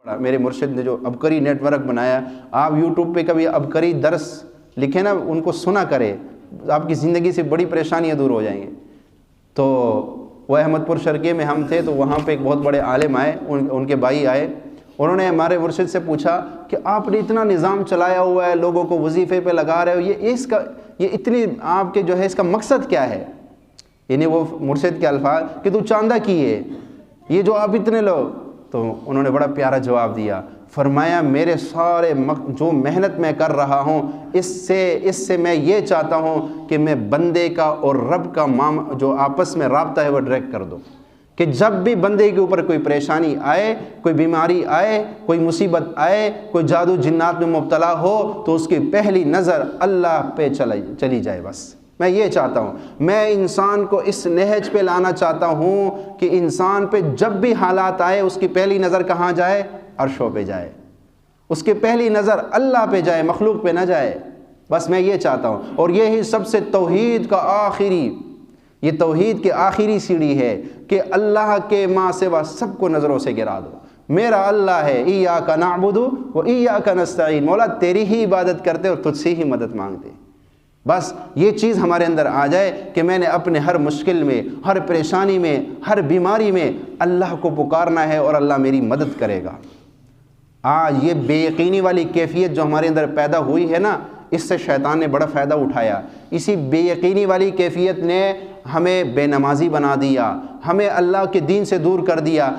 میرے مرشد نے جو عبقری نیٹ ورک بنایا، آپ یوٹیوب پہ کبھی عبقری درس لکھیں نا، ان کو سنا کرے، آپ کی زندگی سے بڑی پریشانیاں دور ہو جائیں گے۔ تو وہ احمد پور شرقیہ میں ہم تھے، تو وہاں پہ ایک بہت بڑے عالم آئے، ان کے بھائی آئے، انہوں نے ہمارے مرشد سے پوچھا کہ آپ نے اتنا نظام چلایا ہوا ہے، لوگوں کو وظیفے پہ لگا رہے ہو، یہ اتنی آپ کے جو ہے اس کا مقصد کیا ہے؟ یعنی وہ مرشد کے الفاظ کہ تو چاندہ کی ہے، یہ جو آپ اتنے لوگ۔ تو انہوں نے بڑا پیارا جواب دیا، فرمایا میرے سارے جو محنت میں کر رہا ہوں، اس سے میں یہ چاہتا ہوں کہ میں بندے کا اور رب کا جو آپس میں رابطہ ہے وہ ڈائریکٹ کر دوں، کہ جب بھی بندے کے اوپر کوئی پریشانی آئے، کوئی بیماری آئے، کوئی مصیبت آئے، کوئی جادو جنات میں مبتلا ہو، تو اس کی پہلی نظر اللہ پہ چلی جائے۔ بس میں یہ چاہتا ہوں، میں انسان کو اس نہج پہ لانا چاہتا ہوں کہ انسان پہ جب بھی حالات آئے اس کی پہلی نظر کہاں جائے؟ عرشوں پہ جائے، اس کی پہلی نظر اللہ پہ جائے، مخلوق پہ نہ جائے۔ بس میں یہ چاہتا ہوں، اور یہی سب سے توحید کی آخری سیڑھی ہے کہ اللہ کے ماں سوا سب کو نظروں سے گرا دو۔ میرا اللہ ہے، ایاک نعبد و ایاک نستعین، مولا تیری ہی عبادت کرتے اور تجھ سے ہی مدد مانگتے۔ بس یہ چیز ہمارے اندر آ جائے کہ میں نے اپنے ہر مشکل میں، ہر پریشانی میں، ہر بیماری میں اللہ کو پکارنا ہے اور اللہ میری مدد کرے گا۔ آج یہ بے یقینی والی کیفیت جو ہمارے اندر پیدا ہوئی ہے نا، اس سے شیطان نے بڑا فائدہ اٹھایا۔ اسی بے یقینی والی کیفیت نے ہمیں بے نمازی بنا دیا، ہمیں اللہ کے دین سے دور کر دیا۔